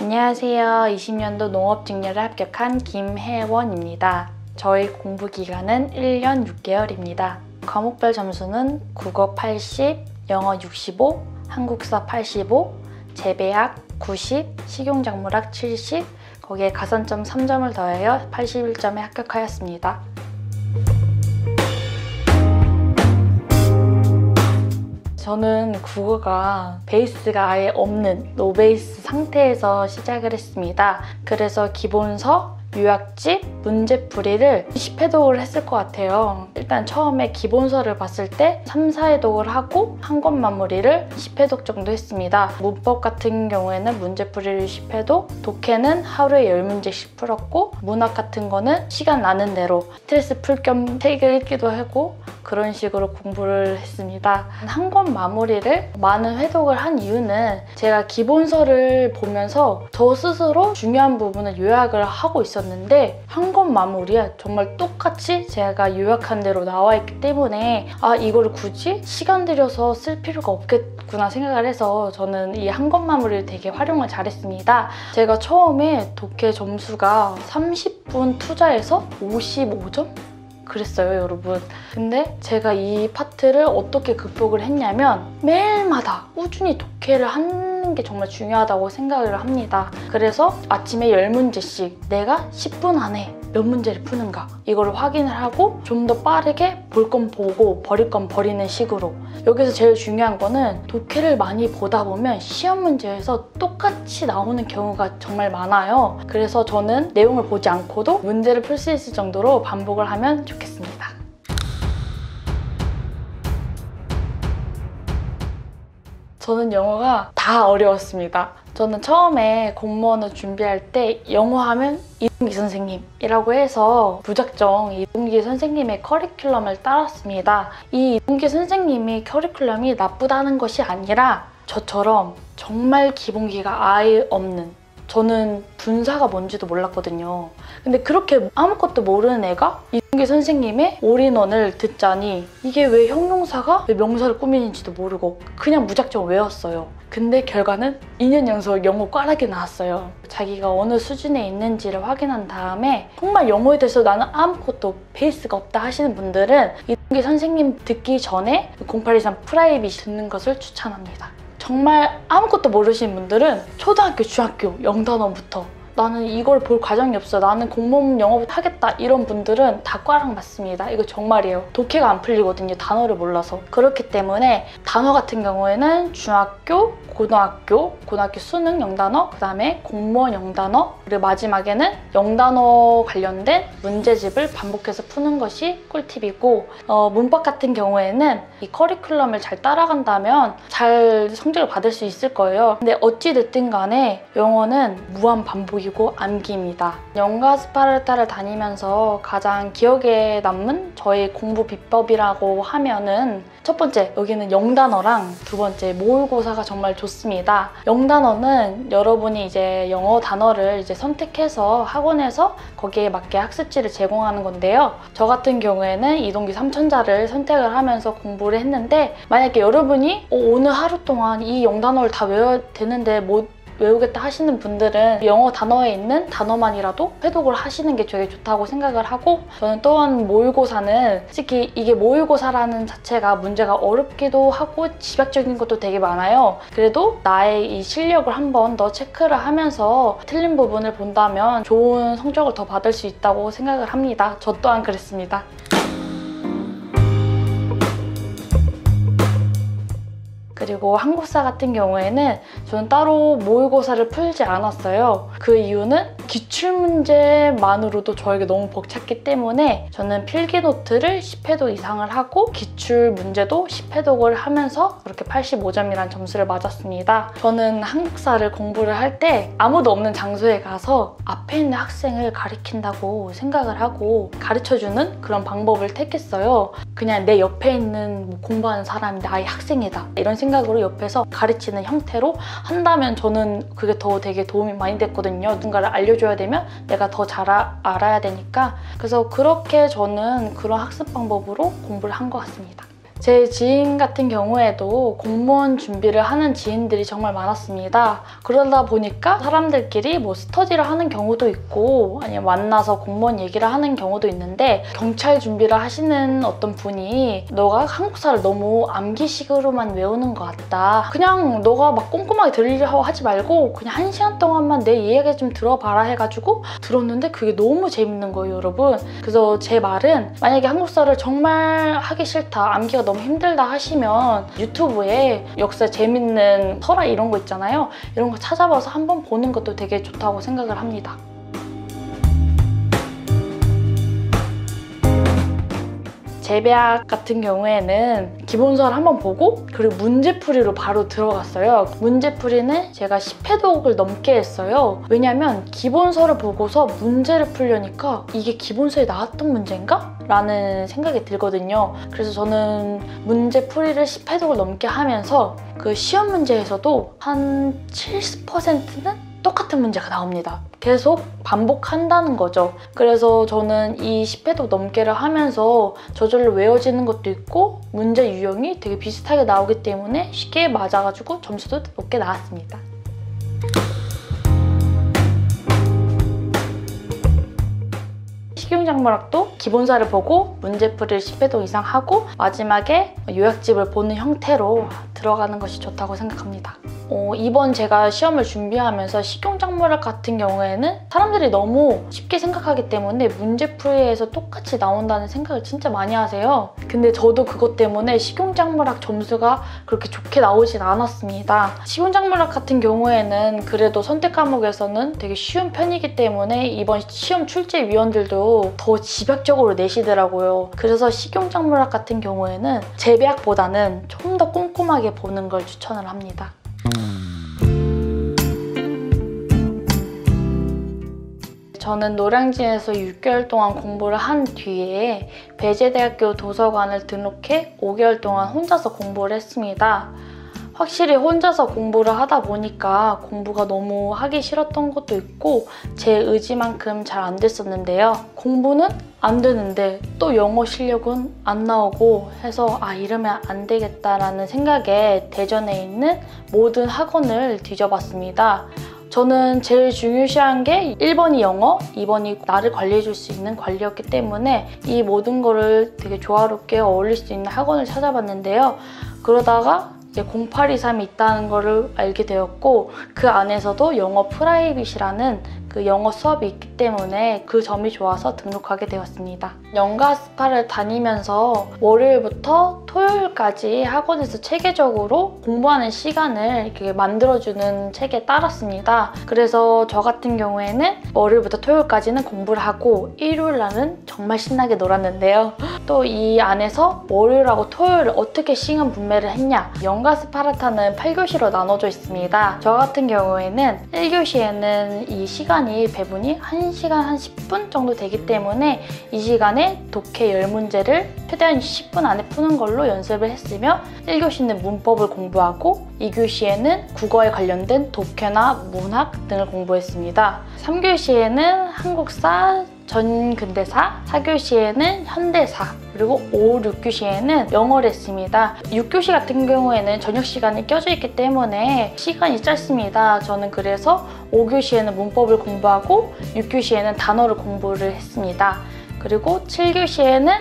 안녕하세요. 20년도 농업직렬에 합격한 김혜원입니다. 저희 공부 기간은 1년 6개월입니다. 과목별 점수는 국어 80, 영어 65, 한국사 85, 재배학 90, 식용작물학 70, 거기에 가산점 3점을 더하여 81점에 합격하였습니다. 저는 국어가 베이스가 아예 없는 노베이스 상태에서 시작을 했습니다. 그래서 기본서, 요약집, 문제풀이를 10회독을 했을 것 같아요. 일단 처음에 기본서를 봤을 때 3, 4회독을 하고 한 권 마무리를 10회독 정도 했습니다. 문법 같은 경우에는 문제풀이를 10회독, 독해는 하루에 10문제씩 풀었고, 문학 같은 거는 시간 나는 대로 스트레스 풀 겸 책을 읽기도 하고 그런 식으로 공부를 했습니다. 한 권 마무리를 많은 회독을 한 이유는 제가 기본서를 보면서 저 스스로 중요한 부분을 요약을 하고 있었는데 한 권 마무리에 정말 똑같이 제가 요약한 대로 나와 있기 때문에 이거를 굳이 시간 들여서 쓸 필요가 없겠구나 생각을 해서 저는 이 한 권 마무리를 되게 활용을 잘했습니다. 제가 처음에 독해 점수가 30분 투자해서 55점? 그랬어요, 여러분. 근데 제가 이 파트를 어떻게 극복을 했냐면 매일마다 꾸준히 독해를 하는 게 정말 중요하다고 생각을 합니다. 그래서 아침에 10문제씩 내가 10분 안에 몇 문제를 푸는가 이걸 확인을 하고 좀 더 빠르게 볼 건 보고 버릴 건 버리는 식으로. 여기서 제일 중요한 거는 독해를 많이 보다 보면 시험 문제에서 똑같이 나오는 경우가 정말 많아요. 그래서 저는 내용을 보지 않고도 문제를 풀 수 있을 정도로 반복을 하면 좋겠습니다. 저는 영어가 다 어려웠습니다. 저는 처음에 공무원을 준비할 때 영어 하면 이동기 선생님이라고 해서 무작정 이동기 선생님의 커리큘럼을 따랐습니다. 이 이동기 선생님이 커리큘럼이 나쁘다는 것이 아니라 저처럼 정말 기본기가 아예 없는, 저는 분사가 뭔지도 몰랐거든요. 근데 그렇게 아무것도 모르는 애가 이동기 선생님의 올인원을 듣자니 이게 왜 형용사가 왜 명사를 꾸미는지도 모르고 그냥 무작정 외웠어요. 근데 결과는 2년 연속 영어 꽈락이 나왔어요. 자기가 어느 수준에 있는지를 확인한 다음에 정말 영어에 대해서 나는 아무것도 베이스가 없다 하시는 분들은 이동기 선생님 듣기 전에 0823 프라이빗 듣는 것을 추천합니다. 정말 아무것도 모르시는 분들은 초등학교, 중학교 영단어부터 나는 이걸 볼 과정이 없어, 나는 공무원 영어부터 하겠다 이런 분들은 다 꽈락 맞습니다. 이거 정말이에요. 독해가 안 풀리거든요, 단어를 몰라서. 그렇기 때문에 단어 같은 경우에는 중학교, 고등학교 수능 영단어, 그 다음에 공무원 영단어, 그리고 마지막에는 영단어 관련된 문제집을 반복해서 푸는 것이 꿀팁이고, 문법 같은 경우에는 이 커리큘럼을 잘 따라간다면 잘 성적을 받을 수 있을 거예요. 근데 어찌됐든 간에 영어는 무한 반복이고 암기입니다. 영가 스파르타를 다니면서 가장 기억에 남는 저의 공부 비법이라고 하면은 첫 번째, 여기는 영단어랑 두 번째, 모의고사가 정말 좋습니다. 영단어는 여러분이 이제 영어 단어를 이제 선택해서 학원에서 거기에 맞게 학습지를 제공하는 건데요. 저 같은 경우에는 이동기 3천자를 선택을 하면서 공부를 했는데, 만약에 여러분이 오늘 하루 동안 이 영단어를 다 외워야 되는데 못 외우겠다 하시는 분들은 영어 단어에 있는 단어만이라도 회독을 하시는 게 되게 좋다고 생각을 하고, 저는 또한 모의고사는 솔직히 이게 모의고사라는 자체가 문제가 어렵기도 하고 집약적인 것도 되게 많아요. 그래도 나의 이 실력을 한 번 더 체크를 하면서 틀린 부분을 본다면 좋은 성적을 더 받을 수 있다고 생각을 합니다. 저 또한 그랬습니다. 그리고 한국사 같은 경우에는 저는 따로 모의고사를 풀지 않았어요. 그 이유는 기출문제만으로도 저에게 너무 벅찼기 때문에 저는 필기노트를 10회독 이상을 하고 기출문제도 10회독을 하면서 그렇게 85점이라는 점수를 맞았습니다. 저는 한국사를 공부를 할 때 아무도 없는 장소에 가서 앞에 있는 학생을 가리킨다고 생각을 하고 가르쳐주는 그런 방법을 택했어요. 그냥 내 옆에 있는 공부하는 사람이 나의 학생이다 이런 생각으로 옆에서 가르치는 형태로 한다면 저는 그게 더 되게 도움이 많이 됐거든요. 누군가를 알려줘야 되면 내가 더 잘 알아야 되니까. 그래서 그렇게 저는 그런 학습 방법으로 공부를 한 것 같습니다. 제 지인 같은 경우에도 공무원 준비를 하는 지인들이 정말 많았습니다. 그러다 보니까 사람들끼리 뭐 스터디를 하는 경우도 있고 아니면 만나서 공무원 얘기를 하는 경우도 있는데, 경찰 준비를 하시는 어떤 분이 너가 한국사를 너무 암기식으로만 외우는 것 같다. 그냥 너가 막 꼼꼼하게 들으려고 하지 말고 그냥 1시간 동안만 내 이야기 좀 들어봐라 해가지고 들었는데 그게 너무 재밌는 거예요, 여러분. 그래서 제 말은 만약에 한국사를 정말 하기 싫다, 암기가 너무 힘들다 하시면 유튜브에 역사 재밌는 설화 이런 거 있잖아요. 이런 거 찾아봐서 한번 보는 것도 되게 좋다고 생각을 합니다. 재배학 같은 경우에는 기본서를 한번 보고 그리고 문제풀이로 바로 들어갔어요. 문제풀이는 제가 10회독을 넘게 했어요. 왜냐면 기본서를 보고서 문제를 풀려니까 이게 기본서에 나왔던 문제인가? 라는 생각이 들거든요. 그래서 저는 문제풀이를 10회독을 넘게 하면서 그 시험 문제에서도 한 70%는 똑같은 문제가 나옵니다. 계속 반복한다는 거죠. 그래서 저는 이 10회독 넘게를 하면서 저절로 외워지는 것도 있고 문제 유형이 되게 비슷하게 나오기 때문에 쉽게 맞아가지고 점수도 높게 나왔습니다. 식용작물학도 기본서를 보고 문제풀이를 10회독 이상 하고 마지막에 요약집을 보는 형태로 들어가는 것이 좋다고 생각합니다. 이번 제가 시험을 준비하면서 식용작물학 같은 경우에는 사람들이 너무 쉽게 생각하기 때문에 문제풀이에서 똑같이 나온다는 생각을 진짜 많이 하세요. 근데 저도 그것 때문에 식용작물학 점수가 그렇게 좋게 나오진 않았습니다. 식용작물학 같은 경우에는 그래도 선택 과목에서는 되게 쉬운 편이기 때문에 이번 시험 출제위원들도 더 집약적으로 내시더라고요. 그래서 식용작물학 같은 경우에는 재배학보다는 좀 더 꼼꼼하게 보는 걸 추천을 합니다. 저는 노량진에서 6개월 동안 공부를 한 뒤에 배재대학교 도서관을 등록해 5개월 동안 혼자서 공부를 했습니다. 확실히 혼자서 공부를 하다 보니까 공부가 너무 하기 싫었던 것도 있고 제 의지만큼 잘 안 됐었는데요. 공부는 안 되는데 또 영어 실력은 안 나오고 해서 이러면 안 되겠다라는 생각에 대전에 있는 모든 학원을 뒤져봤습니다. 저는 제일 중요시한 게 1번이 영어, 2번이 나를 관리해줄 수 있는 관리였기 때문에 이 모든 거를 되게 조화롭게 어울릴 수 있는 학원을 찾아봤는데요. 그러다가 이제 0823이 있다는 거를 알게 되었고 그 안에서도 영어 프라이빗이라는 그 영어 수업이 있기 때문에 그 점이 좋아서 등록하게 되었습니다. 연가 스파를 다니면서 월요일부터 토요일까지 학원에서 체계적으로 공부하는 시간을 이렇게 만들어주는 책에 따랐습니다. 그래서 저 같은 경우에는 월요일부터 토요일까지는 공부를 하고 일요일 날은 정말 신나게 놀았는데요. 또 이 안에서 월요일하고 토요일을 어떻게 시간 분배를 했냐, 연가 스파르타는 8교시로 나눠져 있습니다. 저 같은 경우에는 1교시에는 이 시간이 배분이 1시간 한 10분 정도 되기 때문에 이 시간에 독해 10문제를 최대한 10분 안에 푸는 걸로 연습을 했으며 1교시는 문법을 공부하고 2교시에는 국어에 관련된 독해나 문학 등을 공부했습니다. 3교시에는 한국사, 전근대사, 4교시에는 현대사, 그리고 5, 6교시에는 영어를 했습니다. 6교시 같은 경우에는 저녁 시간이 껴져 있기 때문에 시간이 짧습니다. 저는 그래서 5교시에는 문법을 공부하고 6교시에는 단어를 공부를 했습니다. 그리고 7교시에는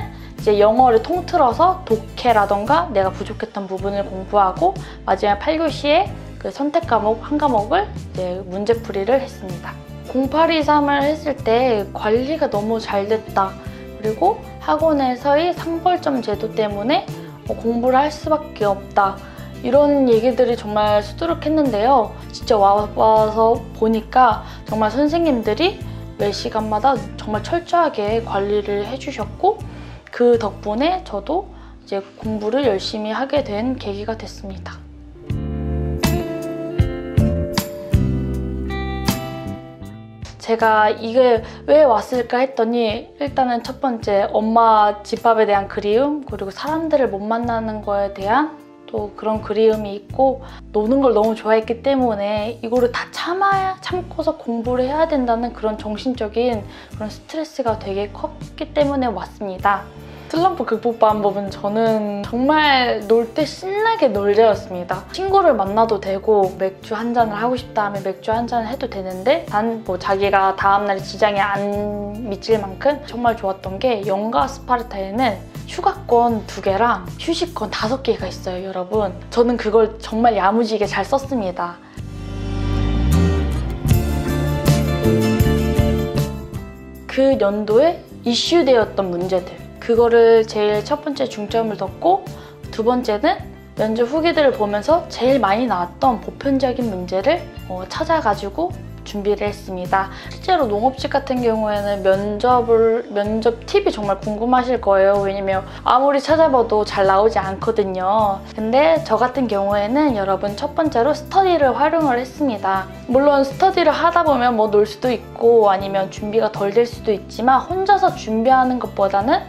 이제 영어를 통틀어서 독해라던가 내가 부족했던 부분을 공부하고 마지막 8교시에 그 선택 과목 한 과목을 이제 문제풀이를 했습니다. 0823을 했을 때 관리가 너무 잘 됐다. 그리고 학원에서의 상벌점 제도 때문에 공부를 할 수밖에 없다. 이런 얘기들이 정말 수두룩했는데요. 진짜 와서 보니까 정말 선생님들이 매 시간마다 정말 철저하게 관리를 해주셨고 그 덕분에 저도 이제 공부를 열심히 하게 된 계기가 됐습니다. 제가 이게 왜 왔을까 했더니 일단은 첫 번째 엄마 집밥에 대한 그리움, 그리고 사람들을 못 만나는 거에 대한 또 그런 그리움이 있고 노는 걸 너무 좋아했기 때문에 이거를 다 참고서 공부를 해야 된다는 그런 정신적인 그런 스트레스가 되게 컸기 때문에 왔습니다. 슬럼프 극복 방법은 저는 정말 놀 때 신나게 놀자였습니다. 친구를 만나도 되고 맥주 한 잔을 하고 싶다 하면 맥주 한 잔을 해도 되는데 단 뭐 자기가 다음날 지장에 안 미칠 만큼 정말 좋았던 게 영가 스파르타에는 휴가권 2개랑 휴식권 5개가 있어요, 여러분. 저는 그걸 정말 야무지게 잘 썼습니다. 그 연도에 이슈되었던 문제들, 그거를 제일 첫 번째 중점을 뒀고, 두 번째는 면접 후기들을 보면서 제일 많이 나왔던 보편적인 문제를 찾아가지고 준비를 했습니다. 실제로 농업직 같은 경우에는 면접 팁이 정말 궁금하실 거예요. 왜냐면 아무리 찾아봐도 잘 나오지 않거든요. 근데 저 같은 경우에는 여러분 첫 번째로 스터디를 활용을 했습니다. 물론 스터디를 하다 보면 뭐 놀 수도 있고 아니면 준비가 덜 될 수도 있지만 혼자서 준비하는 것보다는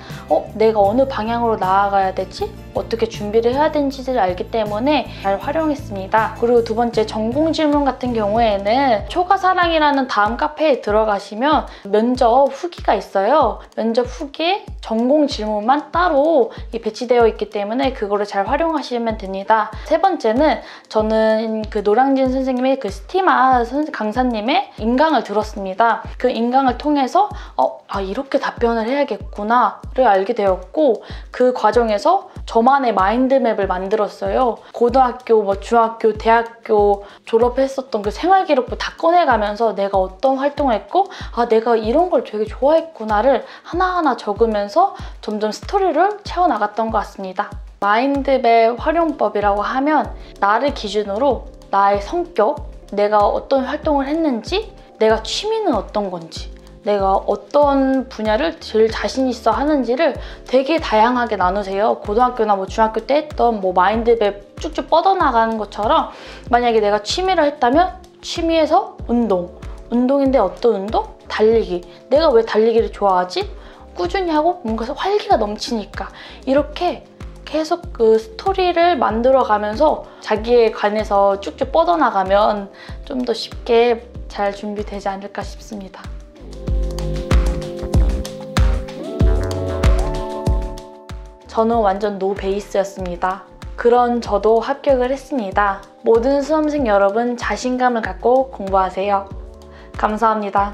내가 어느 방향으로 나아가야 되지? 어떻게 준비를 해야 되는지를 알기 때문에 잘 활용했습니다. 그리고 두 번째, 전공 질문 같은 경우에는 초가사랑이라는 다음 카페에 들어가시면 면접 후기가 있어요. 면접 후기에 전공 질문만 따로 배치되어 있기 때문에 그거를 잘 활용하시면 됩니다. 세 번째는 저는 그 노량진 선생님의 그 스티마 강사님의 인강을 들었습니다. 그 인강을 통해서 이렇게 답변을 해야겠구나를 알게 되었고, 그 과정에서 저만의 마인드맵을 만들었어요. 고등학교, 중학교, 대학교 졸업했었던 그 생활기록부 다 꺼내가면서 내가 어떤 활동을 했고 내가 이런 걸 되게 좋아했구나를 하나하나 적으면서 점점 스토리를 채워나갔던 것 같습니다. 마인드맵 활용법이라고 하면 나를 기준으로 나의 성격, 내가 어떤 활동을 했는지, 내가 취미는 어떤 건지, 내가 어떤 분야를 제일 자신 있어 하는지를 되게 다양하게 나누세요. 고등학교나 중학교 때 했던 마인드맵 쭉쭉 뻗어나가는 것처럼 만약에 내가 취미를 했다면 취미에서 운동인데 어떤 운동? 달리기. 내가 왜 달리기를 좋아하지? 꾸준히 하고 뭔가 활기가 넘치니까. 이렇게 계속 그 스토리를 만들어가면서 자기에 관해서 쭉쭉 뻗어나가면 좀 더 쉽게 잘 준비되지 않을까 싶습니다. 저는 완전 노 베이스였습니다. 그런 저도 합격을 했습니다. 모든 수험생 여러분 자신감을 갖고 공부하세요. 감사합니다.